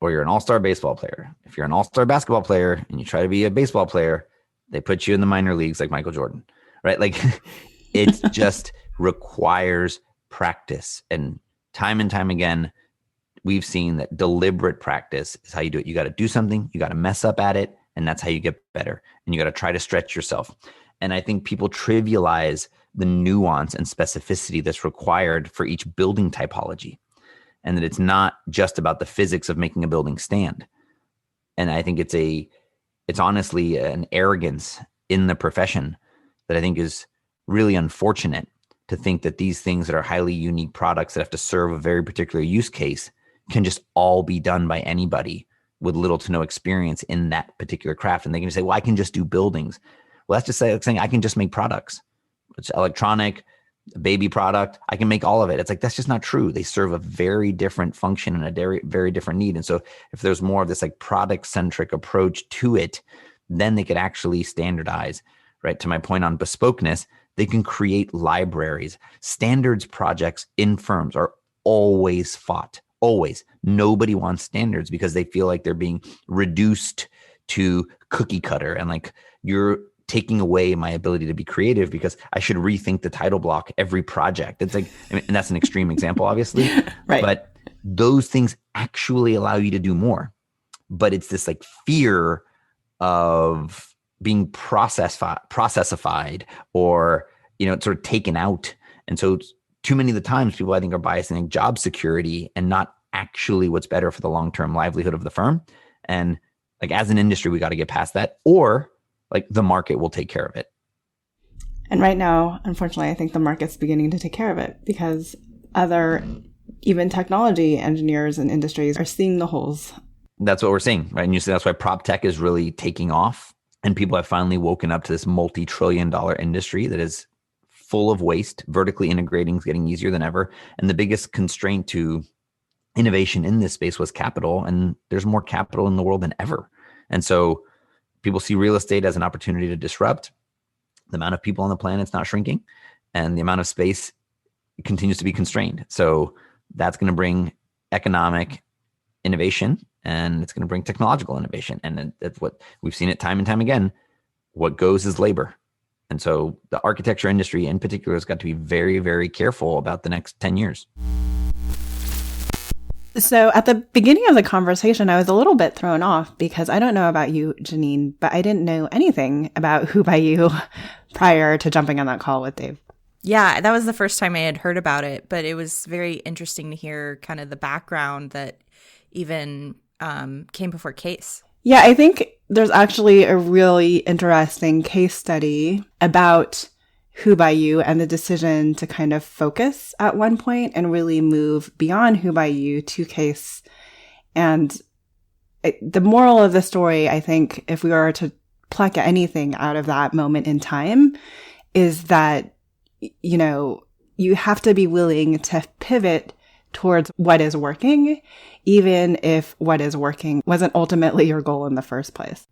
or you're an all-star baseball player. If you're an all-star basketball player and you try to be a baseball player, they put you in the minor leagues like Michael Jordan, right? Like it just requires practice. And time again, we've seen that deliberate practice is how you do it. You got to do something, you got to mess up at it, and that's how you get better. And you got to try to stretch yourself. And I think people trivialize the nuance and specificity that's required for each building typology, and that it's not just about the physics of making a building stand. And I think it's honestly an arrogance in the profession that I think is really unfortunate, to think that these things that are highly unique products that have to serve a very particular use case can just all be done by anybody with little to no experience in that particular craft. And they can just say, well, I can just do buildings. Well, that's just saying I can just make products. It's electronic, baby product. I can make all of it. It's like, that's just not true. They serve a very different function and a very, very different need. And so if there's more of this like product centric approach to it, then they could actually standardize, right? To my point on bespokeness, they can create libraries. Standards projects in firms are always fought. Always. Nobody wants standards because they feel like they're being reduced to cookie cutter, and like you're taking away my ability to be creative because I should rethink the title block every project. It's like, and that's an extreme example, obviously, right? But those things actually allow you to do more. But it's this like fear of being processified or, sort of taken out. And so too many of the times people I think are biased in job security and not actually what's better for the long-term livelihood of the firm. And like as an industry, we got to get past that, or like the market will take care of it. And right now, unfortunately, I think the market's beginning to take care of it because other, even technology engineers and industries are seeing the holes. That's what we're seeing, right? And you see that's why prop tech is really taking off. And people have finally woken up to this multi-trillion-dollar industry that is full of waste. Vertically integrating is getting easier than ever. And the biggest constraint to innovation in this space was capital. And there's more capital in the world than ever. And so people see real estate as an opportunity to disrupt. The amount of people on the planet's not shrinking. and the amount of space continues to be constrained. So that's going to bring economic innovation, and it's going to bring technological innovation. And that's what we've seen it time and time again. What goes is labor. And so the architecture industry in particular has got to be very, very careful about the next 10 years. So at the beginning of the conversation, I was a little bit thrown off because I don't know about you, Janine, but I didn't know anything about Who by You prior to jumping on that call with Dave. Yeah, that was the first time I had heard about it, but it was very interesting to hear kind of the background that even came before case. Yeah, I think there's actually a really interesting case study about Who by You and the decision to kind of focus at one point and really move beyond Who by You to case. And the moral of the story, I think, if we were to pluck anything out of that moment in time, is that, you know, you have to be willing to pivot towards what is working, even if what is working wasn't ultimately your goal in the first place.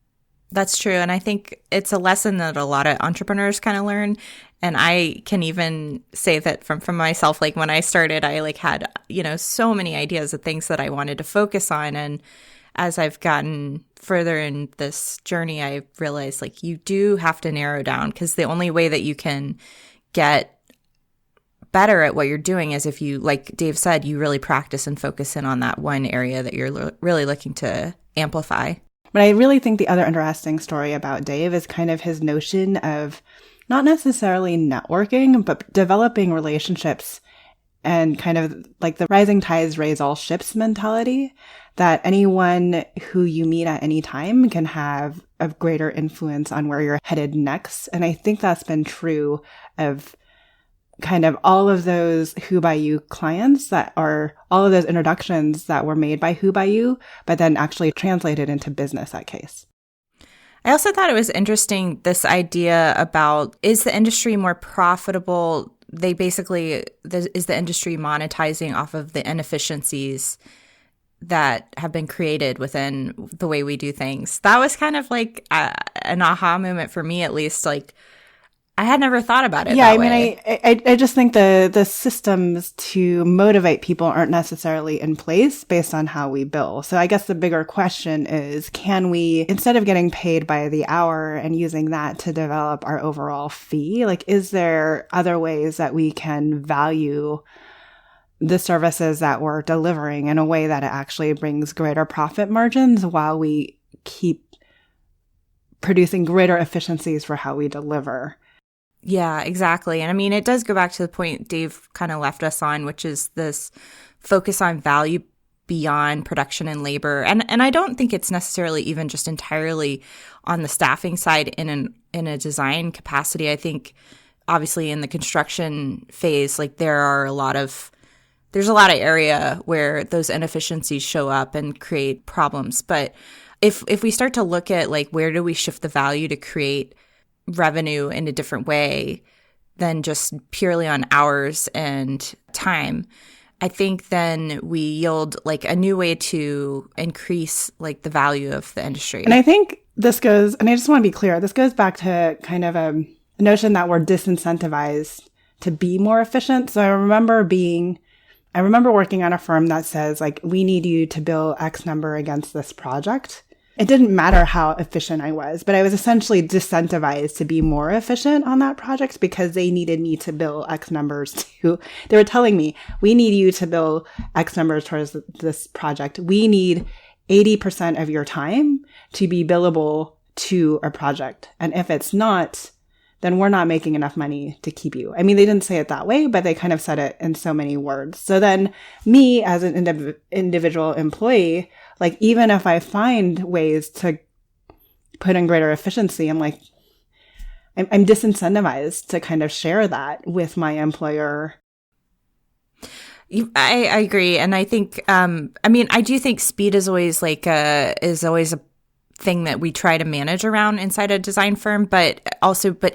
That's true. And I think it's a lesson that a lot of entrepreneurs kind of learn. And I can even say that from myself, like when I started, I like had, you know, so many ideas of things that I wanted to focus on. And as I've gotten further in this journey, I realized like you do have to narrow down, because the only way that you can get better at what you're doing is if you, like Dave said, you really practice and focus in on that one area that you're really looking to amplify. But I really think the other interesting story about Dave is kind of his notion of not necessarily networking, but developing relationships and kind of like the rising tides raise all ships mentality, that anyone who you meet at any time can have a greater influence on where you're headed next. And I think that's been true of kind of all of those Who by You clients, that are all of those introductions that were made by Who by You, but then actually translated into business at Case. I also thought it was interesting, this idea about, is the industry more profitable? They basically, is the industry monetizing off of the inefficiencies that have been created within the way we do things? That was kind of like an aha moment for me, at least. Like, I had never thought about it that way. I just think the systems to motivate people aren't necessarily in place based on how we bill. So I guess the bigger question is, can we, instead of getting paid by the hour and using that to develop our overall fee, like, is there other ways that we can value the services that we're delivering in a way that it actually brings greater profit margins while we keep producing greater efficiencies for how we deliver? Yeah, exactly. And I mean, it does go back to the point Dave kind of left us on, which is this focus on value beyond production and labor. And I don't think it's necessarily even just entirely on the staffing side in a design capacity. I think obviously in the construction phase, like there's a lot of area where those inefficiencies show up and create problems. But if we start to look at like, where do we shift the value to create revenue in a different way than just purely on hours and time, I think then we yield like a new way to increase like the value of the industry. And I think this goes, and I just want to be clear, this goes back to kind of a notion that we're disincentivized to be more efficient. So I remember working on a firm that says like, we need you to bill X number against this project. It didn't matter how efficient I was, but I was essentially disincentivized to be more efficient on that project because they needed me to bill X numbers too. They were telling me, we need you to bill X numbers towards this project. We need 80% of your time to be billable to a project. And if it's not, then we're not making enough money to keep you. I mean, they didn't say it that way, but they kind of said it in so many words. So then me as an individual employee, like, even if I find ways to put in greater efficiency, I'm like, I'm disincentivized to kind of share that with my employer. I agree. And I think, I do think speed is always a thing that we try to manage around inside a design firm, but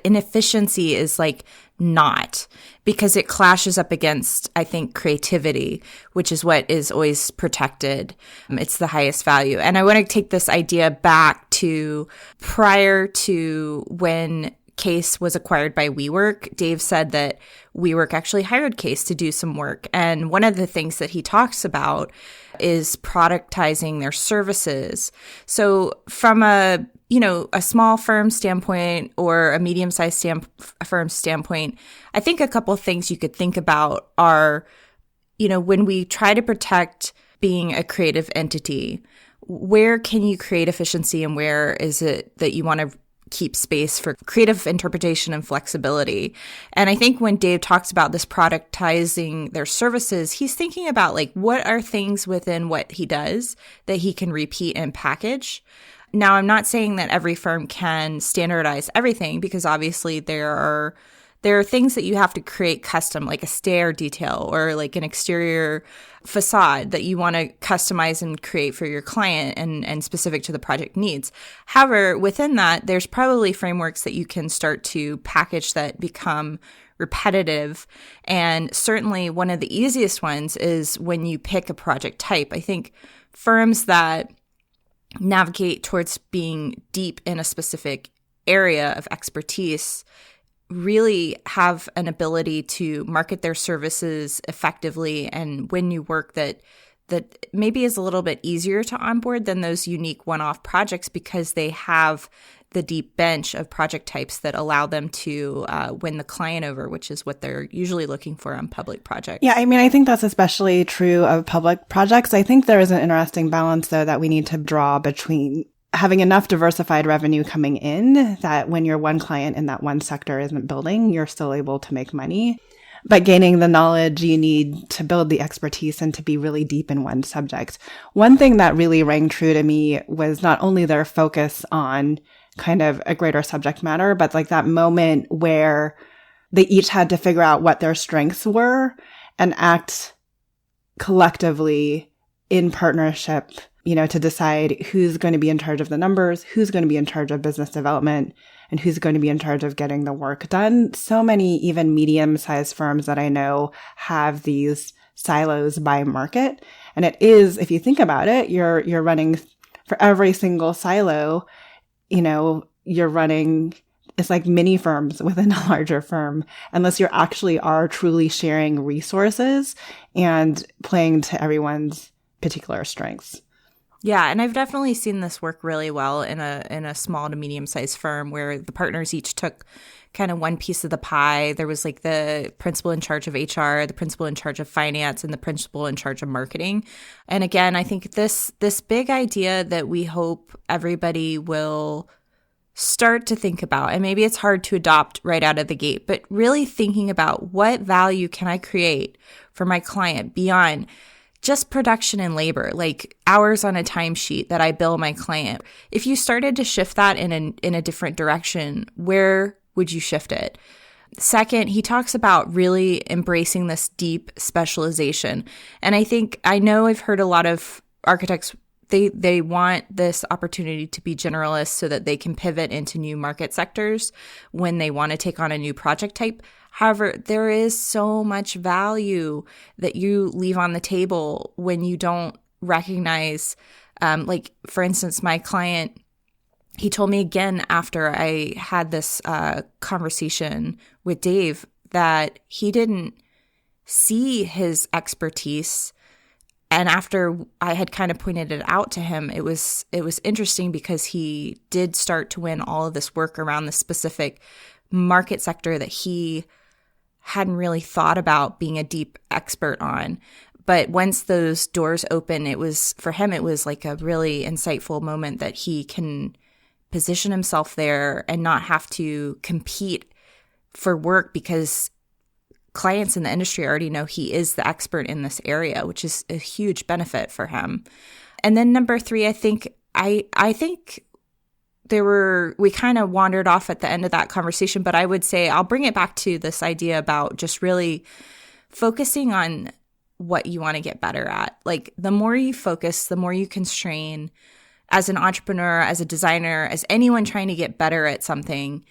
inefficiency is like not, because it clashes up against, I think, creativity, which is what is always protected. It's the highest value. And I want to take this idea back to prior to when Case was acquired by WeWork, Dave said that WeWork actually hired Case to do some work. And one of the things that he talks about is productizing their services. So from a small firm standpoint or a medium-sized firm standpoint, I think a couple of things you could think about are, when we try to protect being a creative entity, where can you create efficiency and where is it that you want to keep space for creative interpretation and flexibility? And I think when Dave talks about this productizing their services, he's thinking about like, what are things within what he does that he can repeat and package? Now, I'm not saying that every firm can standardize everything, because obviously there are things that you have to create custom, like a stair detail or like an exterior facade that you want to customize and create for your client and specific to the project needs. However, within that, there's probably frameworks that you can start to package that become repetitive. And certainly one of the easiest ones is when you pick a project type. I think firms that navigate towards being deep in a specific area of expertise really have an ability to market their services effectively and win new work that maybe is a little bit easier to onboard than those unique one-off projects, because they have the deep bench of project types that allow them to win the client over, which is what they're usually looking for on public projects. Yeah, I mean, I think that's especially true of public projects. I think there is an interesting balance, though, that we need to draw between having enough diversified revenue coming in that when your one client in that one sector isn't building, you're still able to make money, but gaining the knowledge you need to build the expertise and to be really deep in one subject. One thing that really rang true to me was not only their focus on kind of a greater subject matter, but like that moment where they each had to figure out what their strengths were and act collectively in partnership, to decide who's going to be in charge of the numbers, who's going to be in charge of business development, and who's going to be in charge of getting the work done. So many even medium-sized firms that I know have these silos by market. And it is, if you think about it, you're running for every single silo, you're running, it's like mini firms within a larger firm, unless you actually are truly sharing resources and playing to everyone's particular strengths. Yeah, and I've definitely seen this work really well in a small to medium-sized firm where the partners each took kind of one piece of the pie. There was like the principal in charge of HR, the principal in charge of finance, and the principal in charge of marketing. And again, I think this big idea that we hope everybody will start to think about, and maybe it's hard to adopt right out of the gate, but really thinking about what value can I create for my client beyond just production and labor, like hours on a timesheet that I bill my client. If you started to shift that in a different direction, where would you shift it? Second, he talks about really embracing this deep specialization. And I know I've heard a lot of architects, they want this opportunity to be generalists so that they can pivot into new market sectors when they want to take on a new project type. However, there is so much value that you leave on the table when you don't recognize, like, for instance, my client, he told me again after I had this conversation with Dave that he didn't see his expertise. And after I had kind of pointed it out to him, it was interesting because he did start to win all of this work around the specific market sector that he hadn't really thought about being a deep expert on. But once those doors open, for him, it was like a really insightful moment that he can position himself there and not have to compete for work because clients in the industry already know he is the expert in this area, which is a huge benefit for him. And then number 3, I think we kind of wandered off at the end of that conversation, but I would say I'll bring it back to this idea about just really focusing on what you want to get better at. Like the more you focus, the more you constrain as an entrepreneur, as a designer, as anyone trying to get better at something,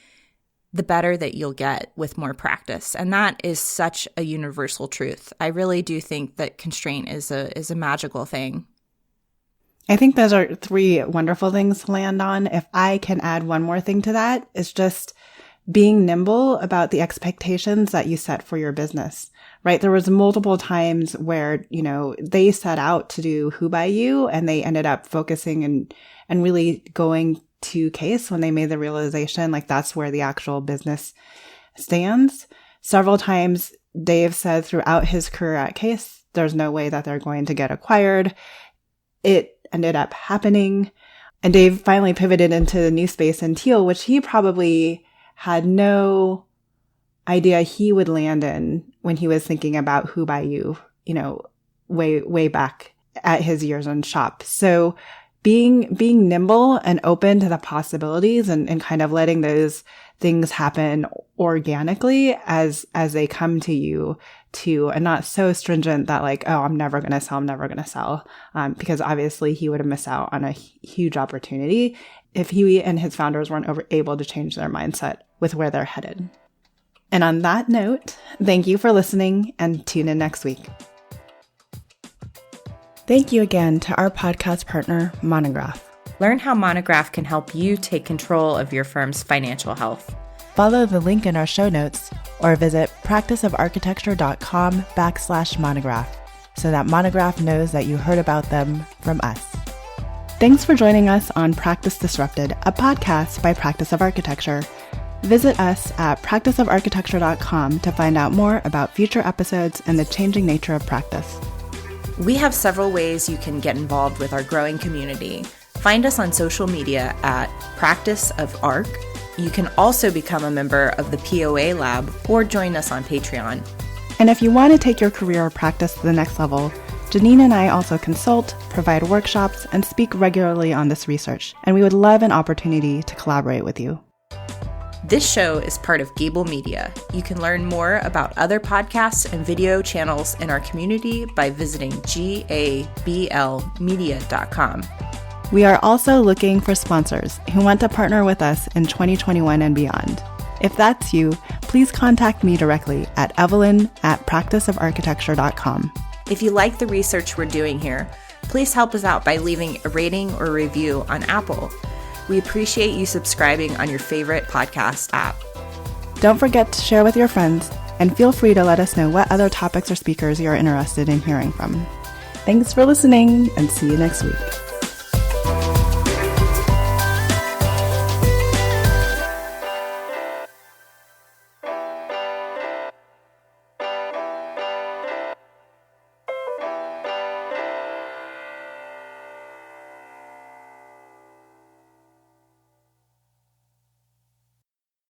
the better that you'll get with more practice. And that is such a universal truth. I really do think that constraint is a magical thing. I think those are 3 wonderful things to land on. If I can add one more thing to that, it's just being nimble about the expectations that you set for your business, right? There was multiple times where, they set out to do Who by You and they ended up focusing and really going to case when they made the realization, like that's where the actual business stands. Several times Dave said throughout his career at Case, there's no way that they're going to get acquired. It ended up happening. And Dave finally pivoted into the new space in Teal, which he probably had no idea he would land in when he was thinking about Who by You, way back at his years in shop. So being nimble and open to the possibilities and kind of letting those things happen organically as they come to you and not so stringent that like, oh, I'm never going to sell. Because obviously he would have missed out on a huge opportunity if he and his founders weren't able to change their mindset with where they're headed. And on that note, thank you for listening and tune in next week. Thank you again to our podcast partner, Monograph. Learn how Monograph can help you take control of your firm's financial health. Follow the link in our show notes or visit practiceofarchitecture.com/monograph so that Monograph knows that you heard about them from us. Thanks for joining us on Practice Disrupted, a podcast by Practice of Architecture. Visit us at practiceofarchitecture.com to find out more about future episodes and the changing nature of practice. We have several ways you can get involved with our growing community. Find us on social media at Practice of Arc. You can also become a member of the POA Lab or join us on Patreon. And if you want to take your career or practice to the next level, Janine and I also consult, provide workshops, and speak regularly on this research, and we would love an opportunity to collaborate with you. This show is part of Gable Media. You can learn more about other podcasts and video channels in our community by visiting gablmedia.com. We are also looking for sponsors who want to partner with us in 2021 and beyond. If that's you, please contact me directly at evelyn@practiceofarchitecture.com. If you like the research we're doing here, please help us out by leaving a rating or review on Apple. We appreciate you subscribing on your favorite podcast app. Don't forget to share with your friends, and feel free to let us know what other topics or speakers you're interested in hearing from. Thanks for listening, and see you next week.